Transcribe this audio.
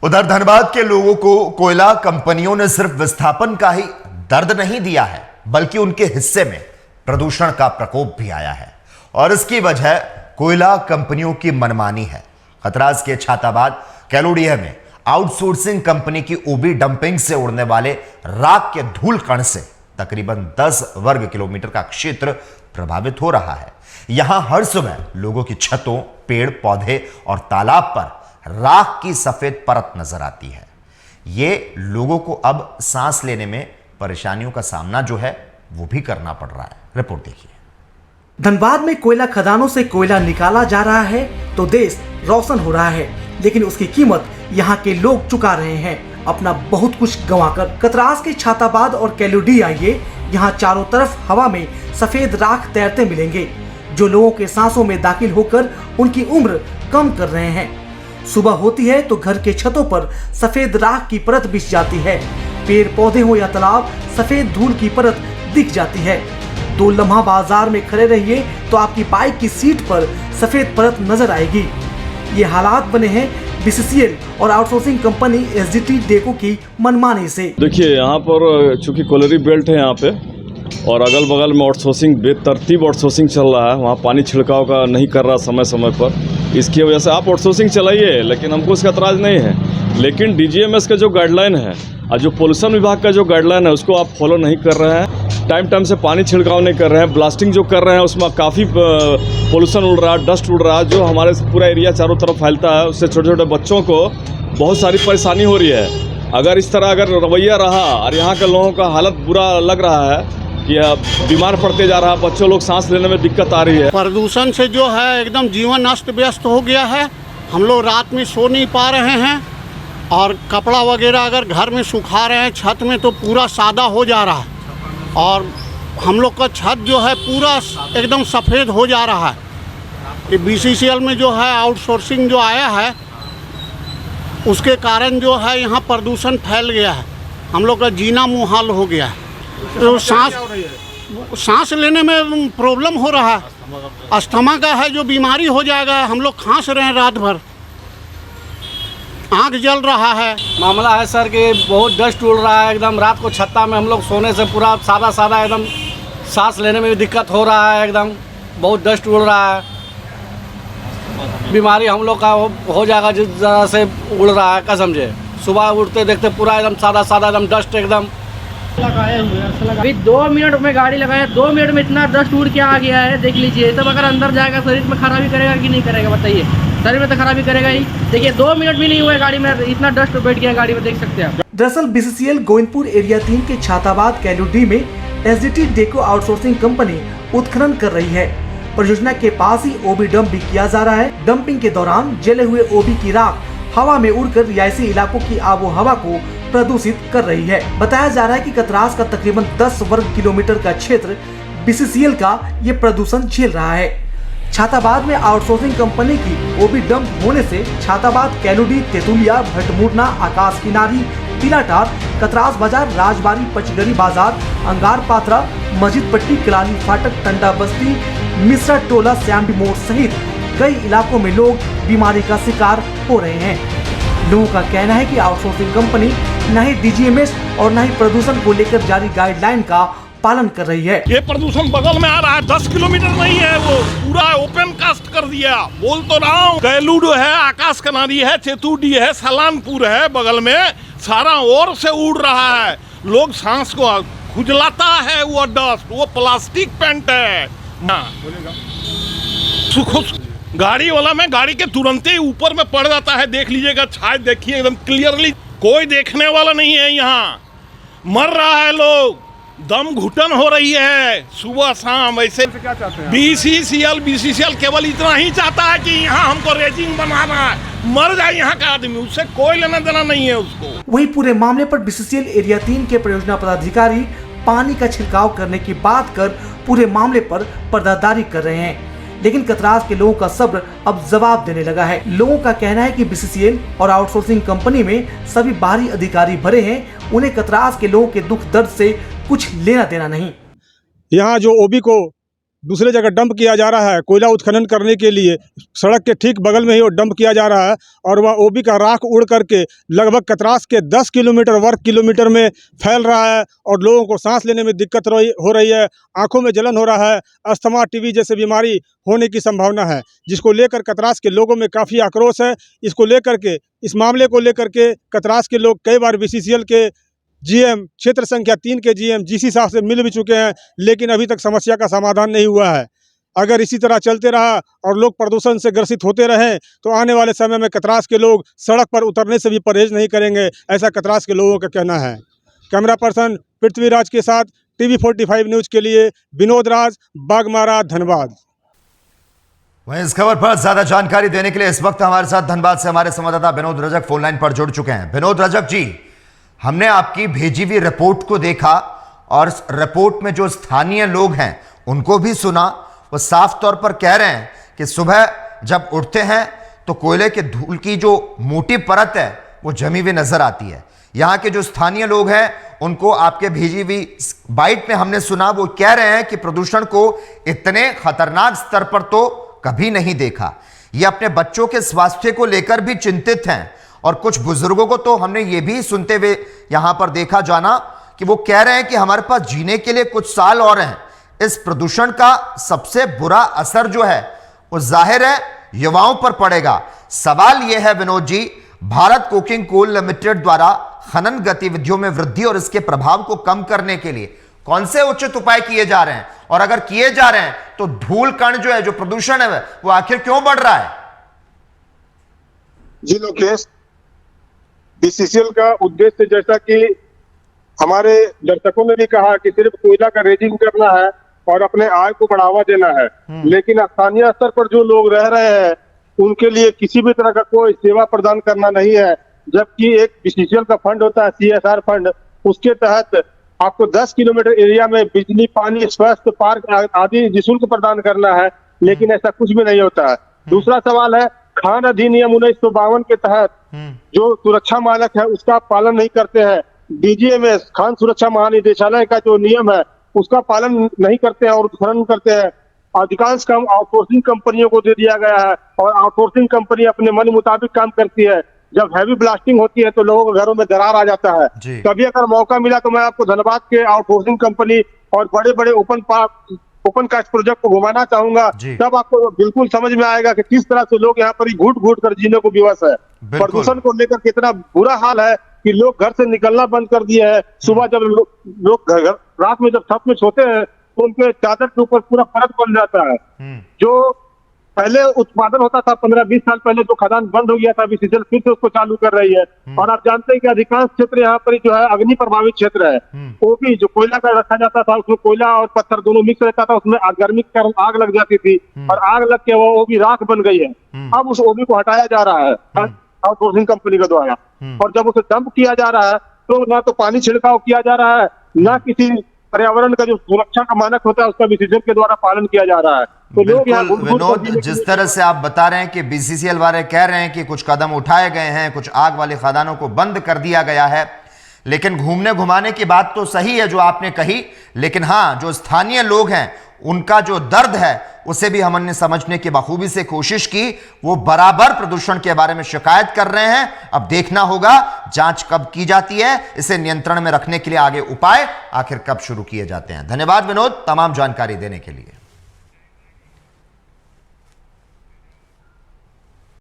उधर धनबाद के लोगों को कोयला कंपनियों ने सिर्फ विस्थापन का ही दर्द नहीं दिया है, बल्कि उनके हिस्से में प्रदूषण का प्रकोप भी आया है और इसकी वजह कोयला कंपनियों की मनमानी है। खतरास के छाताबाद कैलोड़िया में आउटसोर्सिंग कंपनी की ओबी डंपिंग से उड़ने वाले राख के धूल कण से तकरीबन 10 वर्ग किलोमीटर का क्षेत्र प्रभावित हो रहा है। यहां हर सुबह लोगों की छतों, पेड़ पौधे और तालाब पर राख की सफेद परत नजर आती है। ये लोगों को अब सांस लेने में परेशानियों का सामना जो है वो भी करना पड़ रहा है। रिपोर्ट देखिए। धनबाद में कोयला खदानों से कोयला निकाला जा रहा है तो देश रोशन हो रहा है, लेकिन उसकी कीमत यहाँ के लोग चुका रहे हैं, अपना बहुत कुछ गंवाकर। कतरास के छाताबाद और कैलोड़िया आइए, यहाँ चारों तरफ हवा में सफेद राख तैरते मिलेंगे, जो लोगों के सांसों में दाखिल होकर उनकी उम्र कम कर रहे हैं। सुबह होती है तो घर के छतों पर सफेद राख की परत बिछ जाती है। पेड़ पौधे हो या तालाब, सफेद धूल की परत दिख जाती है। 2 लम्हा बाजार में खड़े रहिए तो आपकी बाइक की सीट पर सफेद परत नजर आएगी। ये हालात बने हैं बीसीसीएल और आउटसोर्सिंग कंपनी एसडीटी डेको की मनमानी से। देखिए, यहाँ पर चूंकि कोयलरी बेल्ट है यहाँ पे और अगल बगल में आउटसोर्सिंग बेतरतीब आउटसोर्सिंग चल रहा है। वहाँ पानी छिड़काव का नहीं कर रहा समय समय पर, इसकी वजह से आप आउटसोर्सिंग चलाइए, लेकिन हमको इसका एतराज़ नहीं है। लेकिन डीजीएमएस का जो गाइडलाइन है और जो पोल्यूशन विभाग का जो गाइडलाइन है उसको आप फॉलो नहीं कर रहे हैं। टाइम से पानी छिड़काव नहीं कर रहे हैं। ब्लास्टिंग जो कर रहे हैं उसमें काफ़ी पोल्यूशन उड़ रहा है, डस्ट उड़ रहा है, जो हमारे पूरा एरिया चारों तरफ फैलता है। उससे छोटे छोटे बच्चों को बहुत सारी परेशानी हो रही है। अगर इस तरह अगर रवैया रहा और यहाँ के लोगों का हालत बुरा लग रहा है कि बीमार पड़ते जा रहा है, बच्चों लोग सांस लेने में दिक्कत आ रही है। प्रदूषण से जो है एकदम जीवन अस्त व्यस्त हो गया है। हम लोग रात में सो नहीं पा रहे हैं और कपड़ा वगैरह अगर घर में सुखा रहे हैं छत में तो पूरा सादा हो जा रहा है और हम लोग का छत जो है पूरा एकदम सफ़ेद हो जा रहा है। ये बीसीसीएल में जो है आउटसोर्सिंग जो आया है उसके कारण जो है यहाँ प्रदूषण फैल गया है। हम लोग का जीना मुहाल हो गया है। तो सांस लेने में प्रॉब्लम हो रहा है। अस्थमा का है जो बीमारी हो जाएगा। हम लोग खांस रहे हैं रात भर, आँख जल रहा है। मामला है सर कि बहुत डस्ट उड़ रहा है एकदम। रात को छत्ता में हम लोग सोने से पूरा सादा एकदम सांस लेने में भी दिक्कत हो रहा है। एकदम बहुत डस्ट उड़ रहा है। बीमारी हम लोग का हो जाएगा जिस तरह से उड़ रहा है, कसम से। सुबह उठते देखते पूरा एकदम सादा एकदम डस्ट एकदम लगाए हुए हैं। अभी 2 मिनट में गाड़ी लगाया, 2 मिनट में इतना डस्ट उड़ के आ गया है, देख लीजिए। तब अगर अंदर जाएगा शरीर में खराबी करेगा कि नहीं करेगा बताइए? शरीर में तो खराबी करेगा ही। देखिए 2 मिनट भी नहीं हुआ गाड़ी में, इतना डस्ट बैठ गया गाड़ी में, देख सकते हैं आप। दरअसल बीसीसीएल गोविंदपुर एरिया 3 के छाताबाद कैलोड़ी में एसडीटी डेको आउटसोर्सिंग कंपनी उत्खनन कर रही है। परियोजना के पास ही ओबी डंप भी किया जा रहा है। डंपिंग के दौरान जले हुए ओबी की राख हवा में उड़कर रिहायशी इलाकों की आबो हवा को प्रदूषित कर रही है। बताया जा रहा है कि कतरास का तकरीबन 10 वर्ग किलोमीटर का क्षेत्र बीसीसीएल का ये प्रदूषण झेल रहा है। छाताबाद में आउटसोर्सिंग कंपनी की ओबी डंप होने से छाताबाद, कैलोड़ी, तेतुलिया, भटमुरना, आकाश किनारी, तिलाटार, कतरास बाजार, राजबाड़ी, पचगड़ी बाजार, अंगार पात्रा, मस्जिद पट्टी, कलाली फाटक, टंडा बस्ती, मिश्रा टोला, श्यामडी मोड़ सहित कई इलाकों में लोग बीमारी का शिकार हो रहे हैं। लोगों का कहना है कि आउटसोर्सिंग कंपनी न ही डीजीएमएस और न ही प्रदूषण को लेकर जारी गाइडलाइन का पालन कर रही है। ये प्रदूषण बगल में आ रहा है, 10 किलोमीटर नहीं है, वो पूरा ओपन कास्ट कर दिया। बोल तो रहा हूँ, कैलूडो है, आकाश कनारी है, चेतुडी है, सलानपुर है, बगल में सारा ओर से उड़ रहा है। लोग सांस को खुजलाता है वो डस्ट, वो प्लास्टिक पेंट है। गाड़ी वाला में गाड़ी के तुरंत ही ऊपर में पड़ जाता है। देख लीजिएगा, छाया देखिए एकदम क्लियरली, कोई देखने वाला नहीं है। यहाँ मर रहा है लोग, दम घुटन हो रही है सुबह शाम। ऐसे क्या चाहते हैं? बीसीसीएल केवल इतना ही चाहता है कि यहाँ हमको रेजिंग बनाना है, मर जाए यहाँ का आदमी, उससे कोई लेना देना नहीं है उसको। वही पूरे मामले पर बीसीसीएल एरिया 3 के परियोजना पदाधिकारी पानी का छिड़काव करने की बात कर पूरे मामले पर पर्दादारी कर रहे हैं, लेकिन कतरास के लोगों का सब्र अब जवाब देने लगा है। लोगों का कहना है कि बीसीसीएल और आउटसोर्सिंग कंपनी में सभी बाहरी अधिकारी भरे हैं, उन्हें कतरास के लोगों के दुख दर्द से कुछ लेना देना नहीं। यहाँ जो ओबी को दूसरे जगह डंप किया जा रहा है कोयला उत्खनन करने के लिए। सड़क के ठीक बगल में ही वो डंप किया जा रहा है और वह ओबी का राख उड़ करके लगभग कतरास के 10 किलोमीटर वर्ग किलोमीटर में फैल रहा है और लोगों को सांस लेने में दिक्कत हो रही है, आंखों में जलन हो रहा है, अस्थमा, टीबी जैसे बीमारी होने की संभावना है, जिसको लेकर कतरास के लोगों में काफ़ी आक्रोश है। इसको लेकर के, इस मामले को लेकर के कतरास के लोग कई बार BCCL के GM क्षेत्र संख्या 3 के GM GC साहब से मिल भी चुके हैं, लेकिन अभी तक समस्या का समाधान नहीं हुआ है। अगर इसी तरह चलते रहा और लोग प्रदूषण से ग्रसित होते रहें तो आने वाले समय में कतरास के लोग सड़क पर उतरने से भी परहेज नहीं करेंगे, ऐसा कतरास के लोगों का कहना है। कैमरा पर्सन पृथ्वीराज के साथ TV45 न्यूज के लिए विनोद राज, बागमारा, धनबाद। वहीं इस खबर पर ज्यादा जानकारी देने के लिए इस वक्त हमारे साथ धनबाद से हमारे संवाददाता विनोद रजक फोन लाइन पर जुड़ चुके हैं। विनोद रजक जी, हमने आपकी भेजी हुई रिपोर्ट को देखा और इस रिपोर्ट में जो स्थानीय लोग हैं उनको भी सुना। वो साफ तौर पर कह रहे हैं कि सुबह जब उठते हैं तो कोयले के धूल की जो मोटी परत है वो जमी हुई नजर आती है। यहाँ के जो स्थानीय लोग हैं उनको आपके भेजी हुई बाइट में हमने सुना, वो कह रहे हैं कि प्रदूषण को इतने खतरनाक स्तर पर तो कभी नहीं देखा। ये अपने बच्चों के स्वास्थ्य को लेकर भी चिंतित हैं और कुछ बुजुर्गों को तो हमने ये भी सुनते हुए यहां पर देखा जाना कि वो कह रहे हैं कि हमारे पास जीने के लिए कुछ साल और हैं। इस प्रदूषण का सबसे बुरा असर जो है वो जाहिर है युवाओं पर पड़ेगा। सवाल यह है Vinod ji, Bharat coking coal limited द्वारा खनन गतिविधियों में वृद्धि और इसके प्रभाव को कम करने के लिए कौन से उचित उपाय किए जा रहे हैं, और अगर किए जा रहे हैं तो धूल कण जो है, जो प्रदूषण है, वो आखिर क्यों बढ़ रहा है? जी लोकेश, BCCL का उद्देश्य, जैसा कि हमारे दर्शकों ने भी कहा, कि सिर्फ कोयला का रेजिंग करना है और अपने आय को बढ़ावा देना है, लेकिन स्थानीय स्तर पर जो लोग रह रहे हैं उनके लिए किसी भी तरह का कोई सेवा प्रदान करना नहीं है। जबकि एक BCCL का फंड होता है, CSR फंड, उसके तहत आपको 10 किलोमीटर एरिया में बिजली, पानी, स्वास्थ्य, पार्क आदि निःशुल्क प्रदान करना है, लेकिन ऐसा कुछ भी नहीं होता है। दूसरा सवाल है, खान अधिनियम 1952 के तहत जो सुरक्षा मानक है उसका पालन नहीं करते हैं। DGMS खान सुरक्षा महानिदेशालय का जो नियम है उसका पालन नहीं करते हैं और उत्खनन करते हैं। अधिकांश काम आउटसोर्सिंग कंपनियों को दे दिया गया है और आउटसोर्सिंग कंपनी अपने मन मुताबिक काम करती है। जब हैवी ब्लास्टिंग होती है तो लोगों के घरों में दरार आ जाता है। कभी अगर मौका मिला तो मैं आपको धनबाद के आउटसोर्सिंग कंपनी और बड़े बड़े ओपन कास्ट प्रोजेक्ट को घुमाना चाहूंगा, तब आपको बिल्कुल समझ में आएगा कि किस तरह से लोग यहाँ पर घूट घूट कर जीने को विवश है। प्रदूषण को लेकर कितना बुरा हाल है कि लोग घर से निकलना बंद कर दिए हैं। सुबह जब लोग रात में जब छत में सोते हैं तो उनके चादर के ऊपर पूरा परत बन जाता है। जो पहले उत्पादन होता था 15-20 साल पहले, जो खदान बंद हो गया था, BCCL फिर से उसको चालू कर रही है। और आप जानते हैं कि अधिकांश क्षेत्र यहाँ पर जो है अग्नि प्रभावित क्षेत्र है। वो भी जो कोयला का रखा जाता था उसमें कोयला और पत्थर दोनों मिक्स रहता था, उसमें गर्मी के कारण आग लग जाती थी और आग लग के वो भी राख बन गई है। अब उस ओबी को हटाया जा रहा है आउटसोर्सिंग कंपनी के द्वारा, और जब उसे डंप किया जा रहा है तो ना तो पानी छिड़काव किया जा रहा है, ना किसी पर्यावरण का जो सुरक्षा का मानक होता है उसका BCCL के द्वारा पालन किया जा रहा है। तो लोग विनोद, जिस तरह से आप बता रहे हैं कि BCCL वाले कह रहे हैं कि कुछ कदम उठाए गए हैं, कुछ आग वाले खदानों को बंद कर दिया गया है, लेकिन घूमने घुमाने की बात तो सही है जो आपने कही, लेकिन हाँ, जो स्थानीय लोग हैं उनका जो दर्द है उसे भी हमने समझने की बखूबी से कोशिश की। वो बराबर प्रदूषण के बारे में शिकायत कर रहे हैं। अब देखना होगा जांच कब की जाती है, इसे नियंत्रण में रखने के लिए आगे उपाय आखिर कब शुरू किए जाते हैं। धन्यवाद विनोद, तमाम जानकारी देने के लिए।